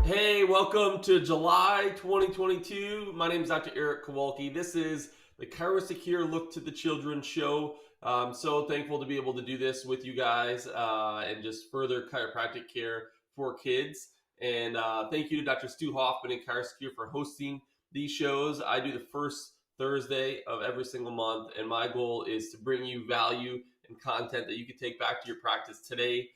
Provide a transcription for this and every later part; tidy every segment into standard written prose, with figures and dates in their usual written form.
Hey, welcome to July 2022. My name is Dr. Eric Kowalki. This is the ChiroSecure Look to the Children show. I'm so thankful to be able to do this with you guys and just further chiropractic care for kids. And thank you to Dr. Stu Hoffman and ChiroSecure for hosting these shows. I do the first Thursday of every single month, and my goal is to bring you value and content that you can take back to your practice today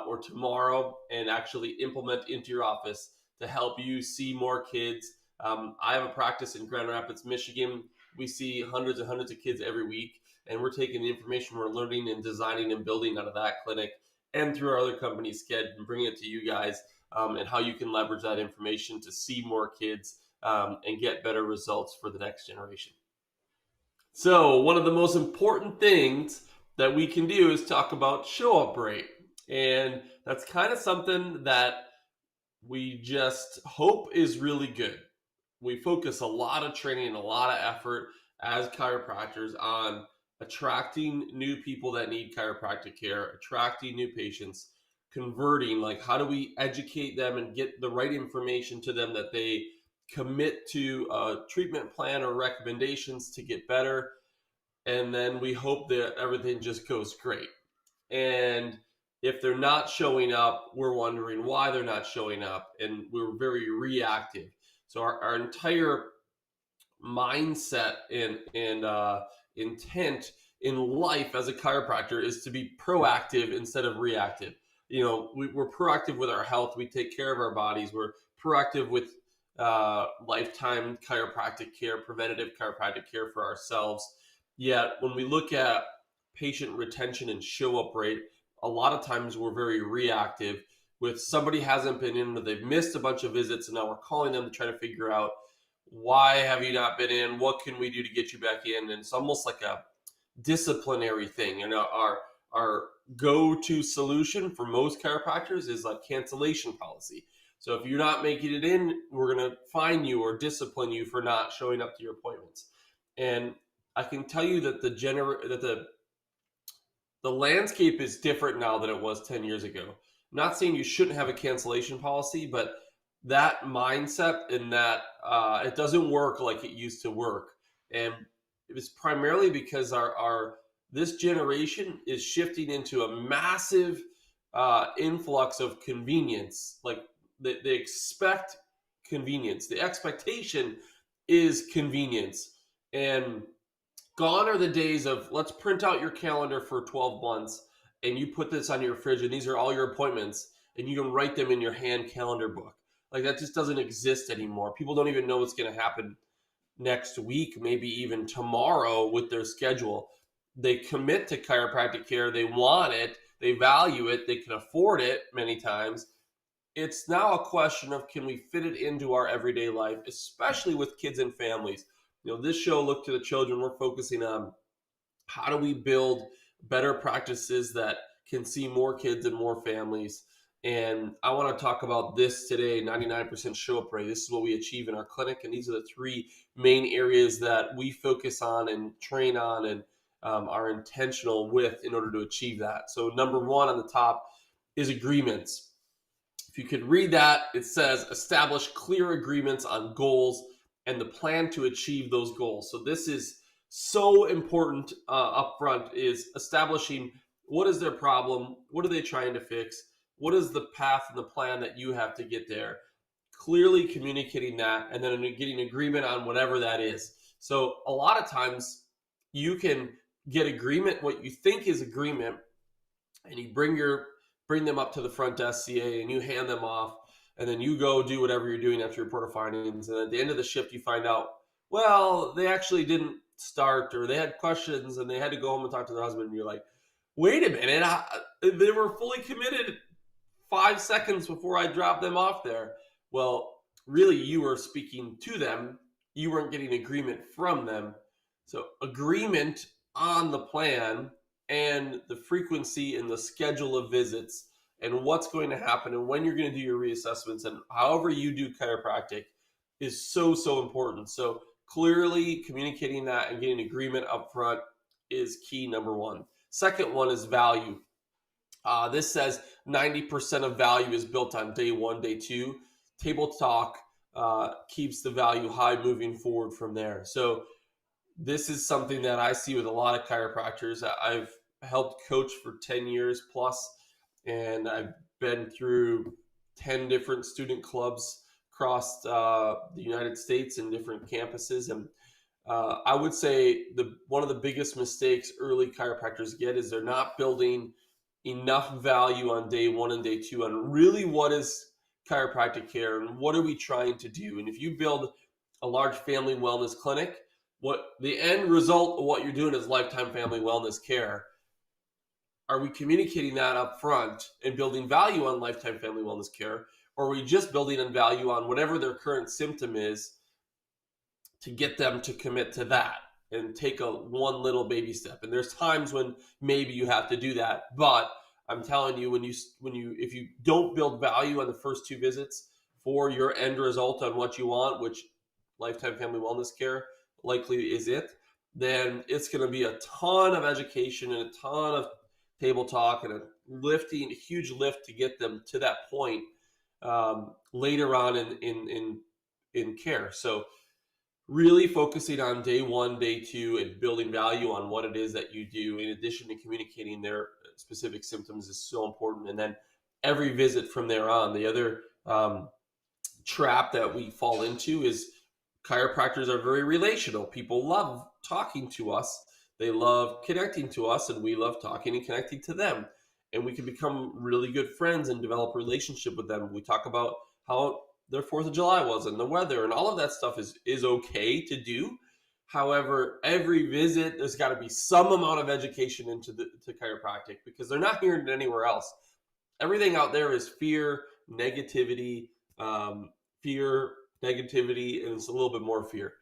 or tomorrow and actually implement into your office to help you see more kids. I have a practice in Grand Rapids, Michigan. We see hundreds and hundreds of kids every week, and we're taking the information we're learning and designing and building out of that clinic and through our other companies, Sked, and bringing it to you guys and how you can leverage that information to see more kids and get better results for the next generation. So, one of the most important things that we can do is talk about show up rate. And that's kind of something that we just hope is really good. We focus a lot of training and a lot of effort as chiropractors on attracting new people that need chiropractic care, attracting new patients, converting, like how do we educate them and get the right information to them that they commit to a treatment plan or recommendations to get better. And then we hope that everything just goes great. And if they're not showing up, we're wondering why they're not showing up, and we're very reactive. So our entire mindset and intent in life as a chiropractor is to be proactive instead of reactive. We're proactive with our health. We take care of our bodies. We're proactive with lifetime chiropractic care, preventative chiropractic care for ourselves. Yet when we look at patient retention and show up rate, a lot of times we're very reactive with somebody hasn't been in, or they've missed a bunch of visits, and now we're calling them to try to figure out why have you not been in? What can we do to get you back in? And it's almost like a disciplinary thing. Our go-to solution for most chiropractors is like cancellation policy. So if you're not making it in, we're going to fine you or discipline you for not showing up to your appointments. And I can tell you that the landscape is different now than it was 10 years ago. I'm not saying you shouldn't have a cancellation policy, but that mindset and that it doesn't work like it used to work. And it was primarily because our this generation is shifting into a massive influx of convenience. Like they expect convenience. The expectation is convenience. And gone are the days of let's print out your calendar for 12 months and you put this on your fridge and these are all your appointments and you can write them in your hand calendar book. Like that just doesn't exist anymore. People don't even know what's going to happen next week, maybe even tomorrow with their schedule. They commit to chiropractic care. They want it. They value it. They can afford it many times. It's now a question of can we fit it into our everyday life, especially with kids and families. This show, Look to the Children, we're focusing on how do we build better practices that can see more kids and more families. And I want to talk about this today, 99% show up rate. This is what we achieve in our clinic. And these are the three main areas that we focus on and train on and are intentional with in order to achieve that. So number one on the top is agreements. If you could read that, it says establish clear agreements on goals and the plan to achieve those goals. So this is so important up front, is establishing what is their problem, what are they trying to fix, what is the path and the plan that you have to get there, clearly communicating that, and then getting agreement on whatever that is. So a lot of times you can get agreement, what you think is agreement, and you bring them up to the front desk CA and you hand them off. And then you go do whatever you're doing after your report of findings. And at the end of the shift, you find out, well, they actually didn't start, or they had questions and they had to go home and talk to their husband. And you're like, wait a minute, they were fully committed 5 seconds before I dropped them off there. Well, really, you were speaking to them. You weren't getting agreement from them. So agreement on the plan and the frequency and the schedule of visits and what's going to happen and when you're going to do your reassessments and however you do chiropractic is so, so important. So clearly communicating that and getting agreement up front is key, number one. Second one is value. This says 90% of value is built on day one, day two. table talk keeps the value high moving forward from there. So this is something that I see with a lot of chiropractors. I've helped coach for 10 years plus, and I've been through 10 different student clubs across the United States and different campuses. And I would say one of the biggest mistakes early chiropractors get is they're not building enough value on day one and day two on really what is chiropractic care and what are we trying to do. And if you build a large family wellness clinic, what the end result of what you're doing is lifetime family wellness care. Are we communicating that up front and building value on lifetime family wellness care? Or are we just building in value on whatever their current symptom is to get them to commit to that and take one little baby step? And there's times when maybe you have to do that, but I'm telling you, if you don't build value on the first two visits for your end result on what you want, which lifetime family wellness care likely is it, then it's going to be a ton of education and a ton of table talk and a huge lift to get them to that point later on in care. So really focusing on day one, day two, and building value on what it is that you do, in addition to communicating their specific symptoms, is so important. And then every visit from there on. The other trap that we fall into is chiropractors are very relational. People love talking to us. They love connecting to us, and we love talking and connecting to them. And we can become really good friends and develop a relationship with them. We talk about how their 4th of July was and the weather and all of that stuff is okay to do. However, every visit, there's got to be some amount of education into chiropractic, because they're not hearing it anywhere else. Everything out there is fear, negativity, and it's a little bit more fear.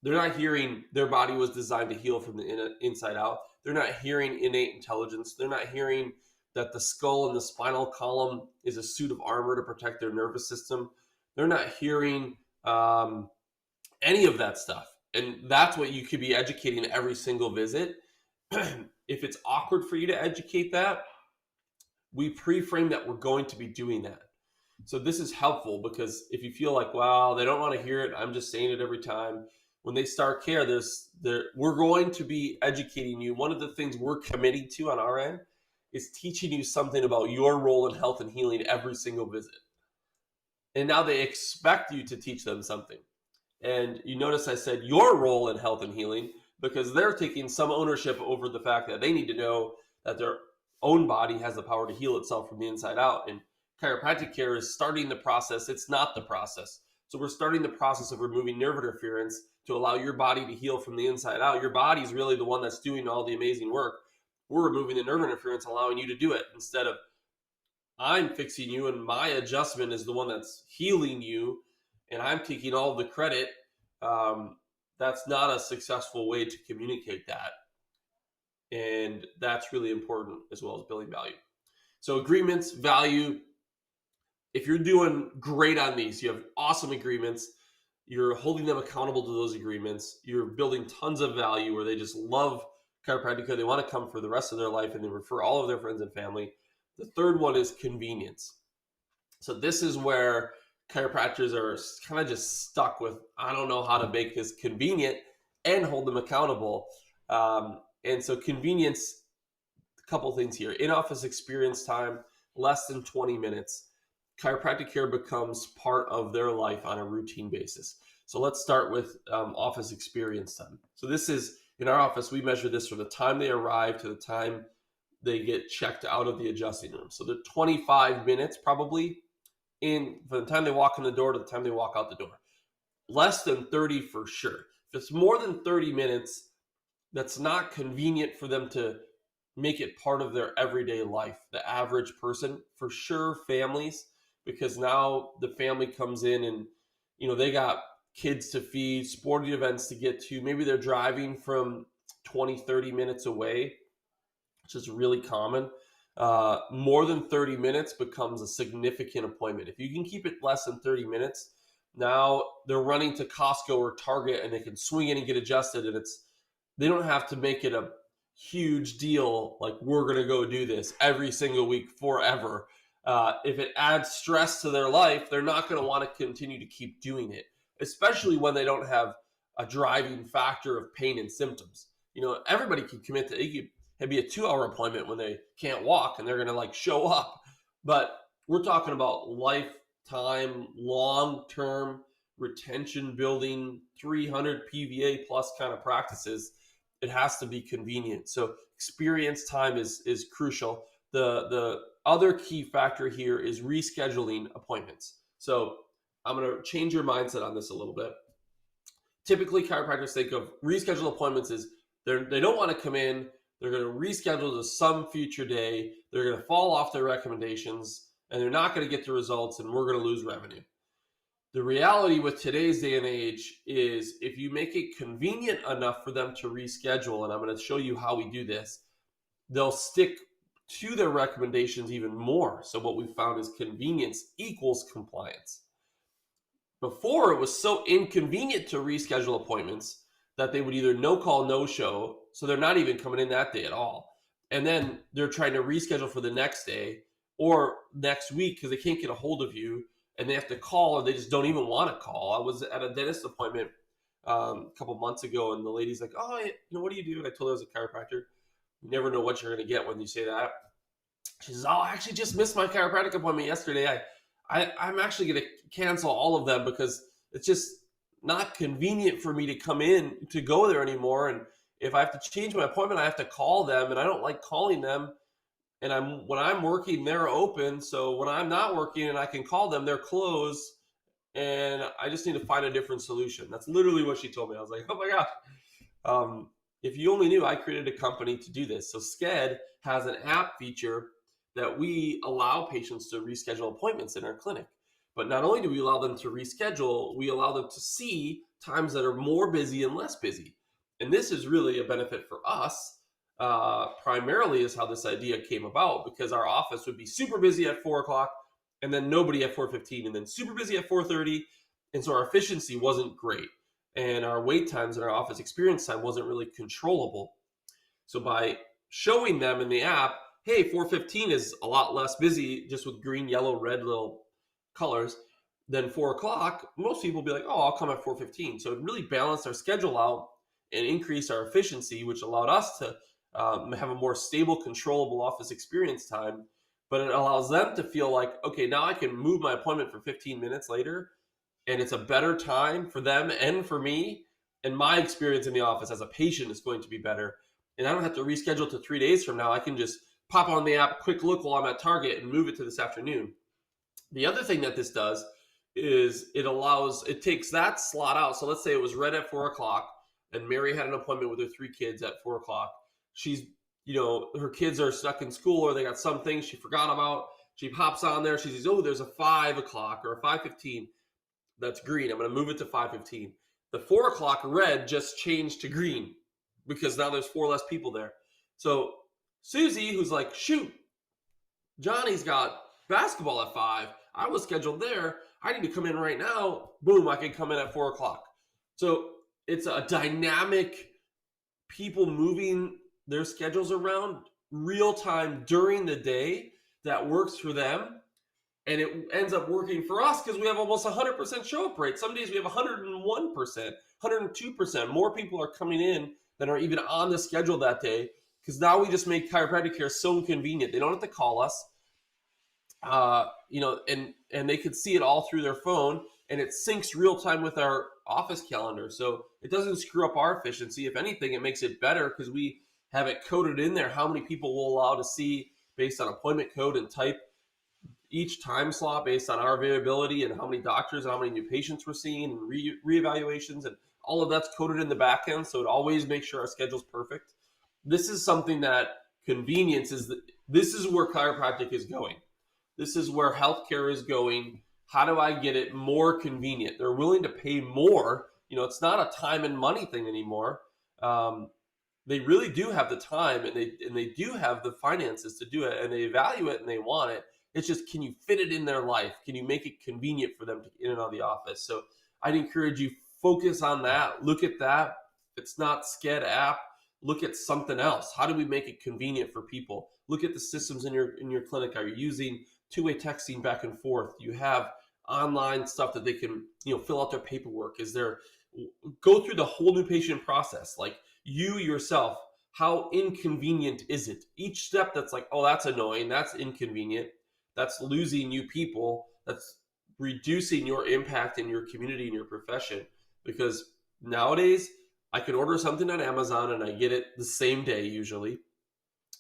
They're not hearing their body was designed to heal from the inside out. They're not hearing innate intelligence. They're not hearing that the skull and the spinal column is a suit of armor to protect their nervous system. They're not hearing any of that stuff. And that's what you could be educating every single visit. If it's awkward for you to educate that, we pre-frame that we're going to be doing that. So this is helpful, because if you feel like, wow, they don't want to hear it, I'm just saying it every time. When they start care, we're going to be educating you. One of the things we're committing to on our end is teaching you something about your role in health and healing every single visit. And now they expect you to teach them something. And you notice I said your role in health and healing, because they're taking some ownership over the fact that they need to know that their own body has the power to heal itself from the inside out. And chiropractic care is starting the process. It's not the process. So we're starting the process of removing nerve interference to allow your body to heal from the inside out. Your body is really the one that's doing all the amazing work. We're removing the nerve interference, allowing you to do it, instead of I'm fixing you and my adjustment is the one that's healing you and I'm taking all the credit. That's not a successful way to communicate that. And that's really important, as well as building value. So agreements, value. If you're doing great on these, you have awesome agreements, you're holding them accountable to those agreements, you're building tons of value where they just love chiropractic care, they want to come for the rest of their life, and they refer all of their friends and family. The third one is convenience. So this is where chiropractors are kind of just stuck with, I don't know how to make this convenient and hold them accountable. And so convenience, a couple things here. In-office experience time, less than 20 minutes. Chiropractic care becomes part of their life on a routine basis. So let's start with office experience time. So this is, in our office, we measure this from the time they arrive to the time they get checked out of the adjusting room. So they're 25 minutes probably from the time they walk in the door to the time they walk out the door. Less than 30 for sure. If it's more than 30 minutes, that's not convenient for them to make it part of their everyday life. The average person, for sure, families, because now the family comes in and, they got kids to feed, sporting events to get to. Maybe they're driving from 20, 30 minutes away, which is really common. More than 30 minutes becomes a significant appointment. If you can keep it less than 30 minutes, now they're running to Costco or Target and they can swing in and get adjusted, and they don't have to make it a huge deal like we're going to go do this every single week forever. If it adds stress to their life, they're not going to want to continue to keep doing it, especially when they don't have a driving factor of pain and symptoms. Everybody can commit to it. It'd be a 2-hour appointment when they can't walk and they're going to like show up. But we're talking about lifetime, long-term retention building, 300 PVA plus kind of practices. It has to be convenient. So experience time is crucial. The other key factor here is rescheduling appointments. So I'm going to change your mindset on this a little bit. Typically, chiropractors think of rescheduled appointments as they don't want to come in. They're going to reschedule to some future day. They're going to fall off their recommendations, and they're not going to get the results, and we're going to lose revenue. The reality with today's day and age is if you make it convenient enough for them to reschedule, and I'm going to show you how we do this, they'll stick to their recommendations even more. So what we found is convenience equals compliance. Before, it was so inconvenient to reschedule appointments that they would either no call, no show, so they're not even coming in that day at all. And then they're trying to reschedule for the next day or next week because they can't get a hold of you and they have to call or they just don't even want to call. I was at a dentist appointment a couple months ago and the lady's like, oh, what do you do? And I told her I was a chiropractor. You never know what you're going to get when you say that. She says, oh, I actually just missed my chiropractic appointment yesterday. I'm actually going to cancel all of them because it's just not convenient for me to come in to go there anymore. And if I have to change my appointment, I have to call them and I don't like calling them. And when I'm working, they're open. So when I'm not working and I can call them, they're closed. And I just need to find a different solution. That's literally what she told me. I was like, oh my gosh. If you only knew, I created a company to do this. So Sked has an app feature that we allow patients to reschedule appointments in our clinic. But not only do we allow them to reschedule, we allow them to see times that are more busy and less busy. And this is really a benefit for us, primarily is how this idea came about, because our office would be super busy at 4 o'clock and then nobody at 4:15 and then super busy at 4:30. And so our efficiency wasn't great. And our wait times and our office experience time wasn't really controllable. So by showing them in the app, hey, 4:15 is a lot less busy just with green, yellow, red little colors than 4 o'clock, most people will be like, oh, I'll come at 4:15. So it really balanced our schedule out and increased our efficiency, which allowed us to have a more stable, controllable office experience time. But it allows them to feel like, okay, now I can move my appointment for 15 minutes later, and it's a better time for them and for me. And my experience in the office as a patient is going to be better. And I don't have to reschedule to 3 days from now. I can just pop on the app, quick look while I'm at Target and move it to this afternoon. The other thing that this does is it takes that slot out. So let's say it was read at 4 o'clock and Mary had an appointment with her 3 kids at 4 o'clock. She's, her kids are stuck in school or they got some things she forgot about. She pops on there. She says, oh, there's a 5 o'clock or a 5:15. That's green. I'm going to move it to 5:15. The 4 o'clock red just changed to green because now there's 4 less people there. So Susie, who's like, shoot, Johnny's got basketball at 5. I was scheduled there. I need to come in right now. Boom, I can come in at 4 o'clock. So it's a dynamic, people moving their schedules around real time during the day that works for them. And it ends up working for us because we have almost 100% show up rate. Some days we have 101%, 102%. More people are coming in than are even on the schedule that day because now we just make chiropractic care so convenient. They don't have to call us. And they could see it all through their phone, and it syncs real time with our office calendar. So it doesn't screw up our efficiency. If anything, it makes it better because we have it coded in there how many people we'll allow to see based on appointment code and type each time slot based on our availability and how many doctors and how many new patients we're seeing and reevaluations, and all of that's coded in the back end. So it always makes sure our schedule's perfect. This is something that convenience this is where chiropractic is going. This is where healthcare is going. How do I get it more convenient? They're willing to pay more. It's not a time and money thing anymore. They really do have the time and they do have the finances to do it, and they value it and they want it. It's just, can you fit it in their life? Can you make it convenient for them to get in and out of the office? So I'd encourage you, focus on that. Look at that. If it's not Sked app, look at something else. How do we make it convenient for people? Look at the systems in your clinic. Are you using two-way texting back and forth. You have online stuff that they can, fill out their paperwork. Go through the whole new patient process. Like you yourself, how inconvenient is it? Each step that's like, oh, that's annoying, that's inconvenient, that's losing you people, that's reducing your impact in your community and your profession. Because nowadays, I can order something on Amazon and I get it the same day usually.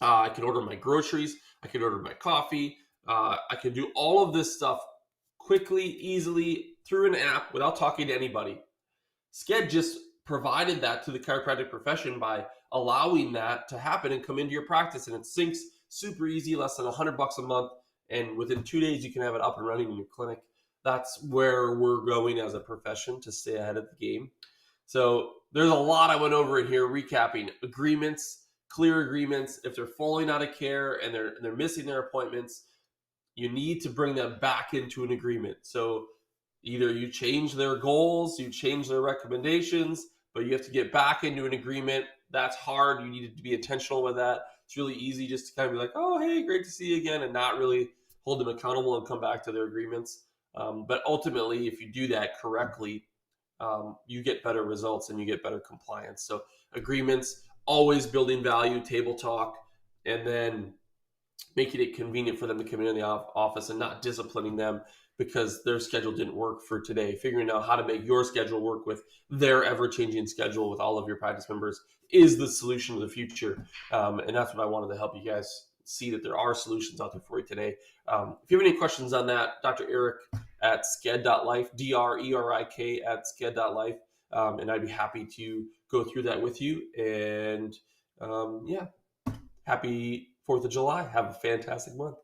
I can order my groceries, I can order my coffee, I can do all of this stuff quickly, easily through an app without talking to anybody. Sked just provided that to the chiropractic profession by allowing that to happen and come into your practice, and it syncs super easy, less than $100 a month, and within 2 days you can have it up and running in your clinic. That's where we're going as a profession to stay ahead of the game. So there's a lot I went over in here, recapping agreements, clear agreements. If they're falling out of care and they're missing their appointments, you need to bring them back into an agreement. So either you change their goals, you change their recommendations, but you have to get back into an agreement. That's hard. You need to be intentional with that. It's really easy just to kind of be like, oh, hey, great to see you again, and not really hold them accountable and come back to their agreements. But ultimately, if you do that correctly, you get better results and you get better compliance. So agreements, always building value, table talk, and then making it convenient for them to come in the office and not disciplining them because their schedule didn't work for today. Figuring out how to make your schedule work with their ever-changing schedule with all of your practice members is the solution to the future. And that's what I wanted to help you guys see, that there are solutions out there for you today. If you have any questions on that, Dr. Eric at sked.life, DRERIK at sked.life, and I'd be happy to go through that with you. And happy 4th of July. Have a fantastic month.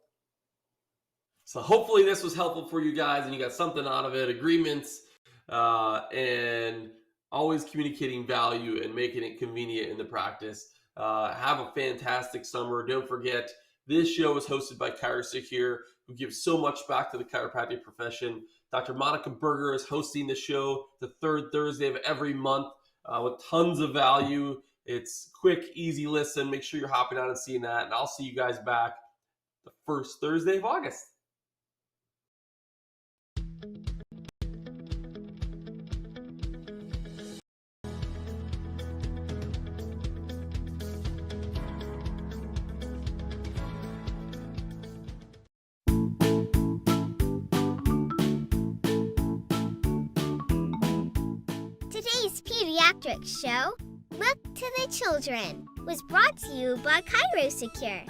So hopefully this was helpful for you guys and you got something out of it. Agreements and always communicating value and making it convenient in the practice. Have a fantastic summer. Don't forget, this show is hosted by ChiroSecure, who gives so much back to the chiropractic profession. Dr. Monica Berger is hosting the show the third Thursday of every month with tons of value. It's quick, easy listen. Make sure you're hopping on and seeing that. And I'll see you guys back the first Thursday of August. Today's pediatrics show, Look to the Children, was brought to you by ChiroSecure.